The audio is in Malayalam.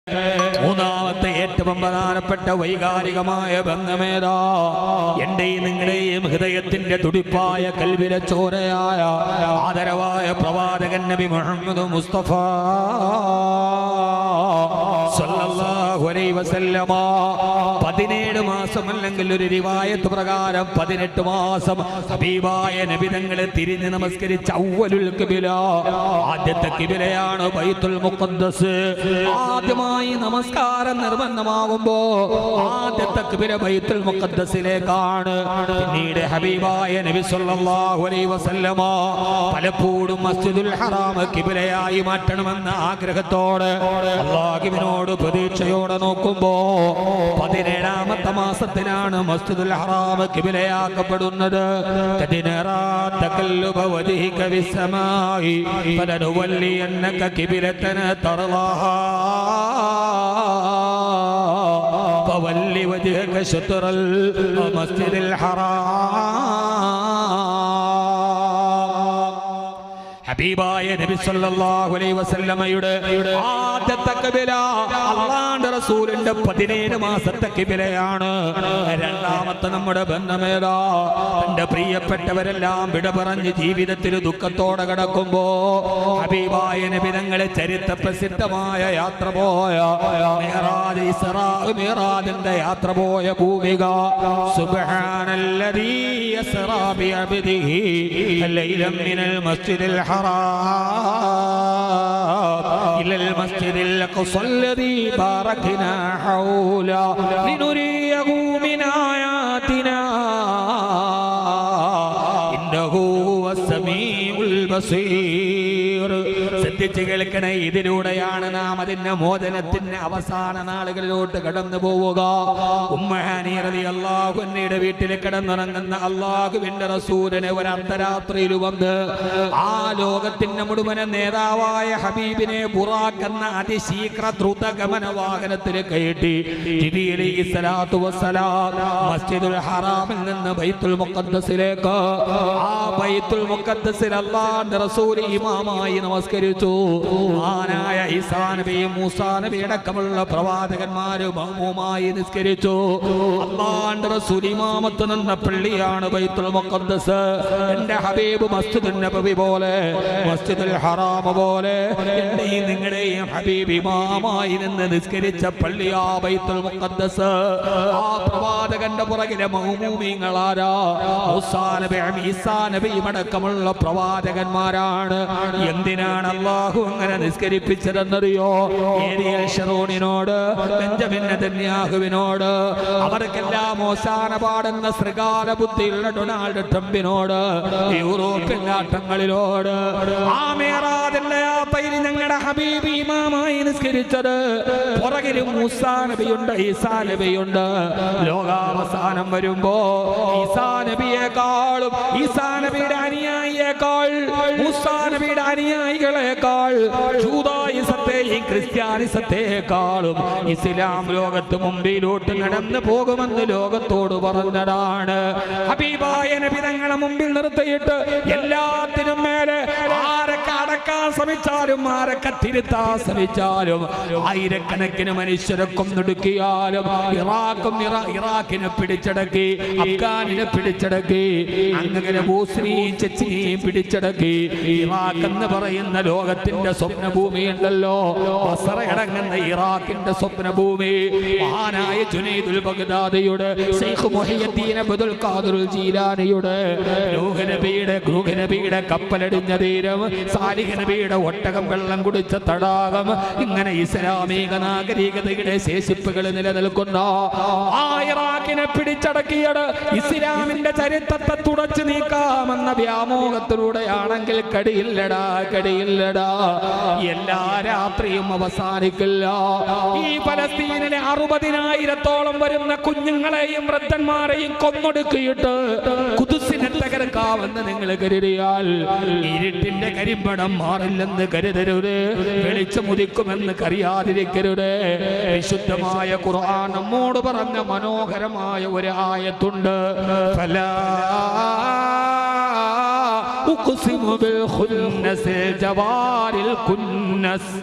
മൂന്നാമത്തെ ഏറ്റവും പ്രധാനപ്പെട്ട വൈകാരികമായ ബന്ധമേതാ? എന്റെയും നിങ്ങളുടെയും ഹൃദയത്തിന്റെ തുടിപ്പായ കൽവിലെ ചോരയായ ആദരവായ പ്രവാചകൻ നബി മുഹമ്മദ് മുസ്തഫ സല്ലല്ലാഹു അലൈഹി വസല്ലമ 17 മാസം അല്ലെങ്കിൽ ഒരു റിവായത്ത് പ്രകാരം 18 മാസം ഹബീബായ നബി തങ്ങളെ തിരിഞ്ഞ് നമസ്കരിച്ച അവ്വലുൽ ഖിബല, ആദ്യത്തെ ഖിബലയാണ് ബൈത്തുൽ മുഖദ്ദസ്. ആദ്യമായി നമസ്കാരം നിർബന്ധമാകുമ്പോ ആദ്യത്തെ ഖിബല ബൈത്തുൽ മുഖദ്ദസിലേക്കാണ്. പിന്നീട് ഹബീബായ നബി സല്ലല്ലാഹു അലൈഹി വസല്ലമ പലപ്പോഴും മസ്ജിദുൽ ഹറാം ഖിബലയായി മാറ്റണമെന്ന ആഗ്രഹത്തോടെ അല്ലാഹുവിനോട് പ്രതീക്ഷയോടെ നോക്കുമ്പോ 17ാമത്തെ മാസത്തിലാണ് മസ്ജിദുൽ ഹറാം ഖിബലയാക്കപ്പെടുന്നത്. കദിനറാ തകല്ലുബ വജ്ഹിക ഫിസ്സമായി ഫലനുവല്ലിയന്നക ഖിബലതന തർളാഹാ ഫവല്ലി വജ്ഹക ശത്റൽ മസ്ജിദിൽ ഹറാം. ഹബീബായ നബി സല്ലല്ലാഹു അലൈഹി വസല്ലമയുടെ ആദ്യത്തെ ഖിബല അല്ലാഹുവിന്റെ റസൂലിന്റെ 17 മാസത്തെ ഖിബലയാണ്. രണ്ടാമത്തെ നമ്മുടെ ബന്ധമേതാ? തന്റെ പ്രിയപ്പെട്ടവരെല്ലാം വിട പറഞ്ഞ് ജീവിതത്തിൽ ദുഃഖത്തോടെ കിടക്കുമ്പോ ഹബീബായ നബി തങ്ങളെ ചരിത്ര പ്രസിദ്ധമായ യാത്ര പോയ മിഅ്റാജ്, ഇസ്റാ മിഅ്റാജിന്റെ യാത്ര പോയ ഭൂമിക. സുബ്ഹാനല്ലദീ യസ്റാ ബിഅബ്ദിഹി ലൈലൻ മിനൽ മസ്ജിദിൽ إلى المسجد الأقصى الذي باركنا حوله لنريه من آياتنا إنه هو السميع البصير. ശ്രദ്ധിച്ച് കേൾക്കണേ, ഇതിലൂടെയാണ് നാം അതിന്റെ മോചനത്തിന്റെ അവസാന നാളുകളിലോട്ട് കടന്നു പോവുക. ഉമ്മഹാനി റളിയല്ലാഹു അൻഹയുടെ വീട്ടിൽ കിടന്നുറങ്ങുന്ന അല്ലാഹുവിന്റെ റസൂലിനെ ഒരു അർദ്ധരാത്രിയിൽ വന്ന് ആ ലോകത്തിന്റെ മുഴുവൻ നേതാവായ ഹബീബിനെ ബുറാഖ് എന്ന അതിശീഘ്ര ദ്രുതഗമന വാഹനത്തിൽ കയറ്റി ജിബ്രീൽ അലൈഹിസ്സലാത്തു വസ്സലാം മസ്ജിദുൽ ഹറാമിൽ നിന്ന് ബൈത്തുൽ മുഖദ്ദസിലേക്ക്, ആ ബൈത്തുൽ മുഖദ്ദസിൽ അല്ലാഹുവിന്റെ റസൂൽ ഇമാമായി നമസ്കരിച്ചു. മഹാനായ ഈസാ നബിയും മൂസാ നബി അടക്കമുള്ള പ്രവാചകന്മാര് മഅ്മൂമായി നിസ്കരിച്ചു. അല്ലാഹുവിന്റെ റസൂൽ ഇമാമത്ത് നിന്ന പള്ളിയാണ് ബൈത്തുൽ മുഖദ്ദസ്. എന്റെ ഹബീബ് മസ്ജിദുൻ നബവി പോലെ, മസ്ജിദുൽ ഹറാം പോലെ എന്റെയും നിങ്ങളുടെയും ഹബീബ് ഇമാമായി നിന്ന് നിസ്കരിച്ച പള്ളിയാ ബൈത്തുൽ മുഖദ്ദസ്. ആ പ്രവാചകന്റെ പുറകിലെ മഅ്മൂമീങ്ങളാരാ? മൂസാ നബിയും ഈസാ നബിയും അടക്കമുള്ള പ്രവാചകന്മാരാണ്. എന്തിനാണ് അല്ലാഹു അങ്ങനെ നിസ്കരിപ്പിച്ചതെന്നറിയോ? ഏരിയൽ ഷറോണിനോട്, ബെഞ്ചമിൻ നെതന്യാഹുവിനോട്, അവർക്കെല്ലാം ഓശാന പാടുന്ന ശൃഗാല ബുദ്ധിയുള്ള ഡൊണാൾഡ് ട്രംപിനോട്, യൂറോപ്യൻ രാഷ്ട്രങ്ങളിലോട് ആ മിഅ്റാജിന്റെ യാത്രയിൽ ഞങ്ങളുടെ ഹബീബ് ഇമാമായി നിസ്കരിച്ചത്. പുറകിലും മൂസാ നബിയുണ്ട്, ഈസാ നബിയുണ്ട്. ലോകാവസാനം വരുമ്പോ ഈസാ നബിയെക്കാളും, ഈസാ നബിയുടെ അനുയായിയേക്കാൾ, മൂസാ നബിയുടെ അനുയായികളെക്കാൾ, ജൂദായിസത്തെയും ക്രിസ്ത്യാനിസത്തെക്കാളും ഇസ്ലാം ലോകത്ത് മുമ്പിലോട്ട് നടന്നു പോകുമെന്ന് ലോകത്തോട് പറഞ്ഞതാണ്. ഹബീബായ നബി തങ്ങളെ മുമ്പിൽ നിർത്തിയിട്ട് എല്ലാത്തിനും മേലെ ആരൊക്കെ അടക്കാൻ ശ്രമിച്ചാലും ആരൊക്കെ തിരുത്താൻ ശ്രമിച്ചാലും ആയിരക്കണക്കിന് മനുഷ്യരെ കൊന്നൊടുക്കിയാലും ഇറാഖിനെ പിടിച്ചടക്കി, അഫ്ഗാനിനെ പിടിച്ചടക്കി, അങ്ങനെ ബോസ്നിയയും ചെച്ചിനെയും പിടിച്ചടക്കി. ഇറാഖ് എന്ന് പറയുന്ന ലോകത്തിന്റെ സ്വപ്നഭൂമി ഉണ്ടല്ലോ, ബസറയടങ്ങുന്ന ഇറാഖിന്റെ സ്വപ്നഭൂമി. മഹാനായ ജുനൈദുൽ ബഗ്ദാദിയുടെ, ശൈഖ് മുഹിയുദ്ദീൻ അബ്ദുൽ ഖാദിറുൽ ജീലാനിയുടെ, നൂഹ് നബിയുടെ കപ്പലടിഞ്ഞ തീരം, സാലിഹ് നബിയുടെ ഒട്ടകം വെള്ളം കുടിച്ച തടാകം, ഇങ്ങനെ ഇസ്ലാമിക നാഗരികതയുടെ ശേഷിപ്പുകൾ നിലനിൽക്കുന്ന ആ ഇറാഖിനെ പിടിച്ചടക്കിയത് ഇസ്ലാമിന്റെ ചരിത്രത്തെ തുടച്ചു നീക്കാമെന്ന വ്യാമോഹത്തിലൂടെയാണെങ്കിൽ കടിയില്ലടാ, കടിയില്ലടാ. എല്ലാ രാത്രിയും അവസാനിക്കില്ല. ഈ പലസ്തീനിലെ 60,000-ഓളം വരുന്ന കുഞ്ഞുങ്ങളെയും വൃദ്ധന്മാരെയും കൊന്നൊടുക്കിയിട്ട് ഖുദ്സിനെ തകർക്കാമെന്ന് നിങ്ങൾ കരുതിയാൽ ഇരുട്ടിന്റെ കരിമ്പടം മാറില്ലെന്ന് കരുതരുത്, വെളിച്ചമുദിക്കുമെന്ന് കറിയാതിരിക്കരുത്. വിശുദ്ധമായ ഖുർആൻ നമ്മോട് പറഞ്ഞ മനോഹരമായ ഒരു ആയത്തുണ്ട്. ഫലാ ഉഖ്സിമു ബിൽ ഖുന്നസ് ജവാരിൽ കുന്നസ്.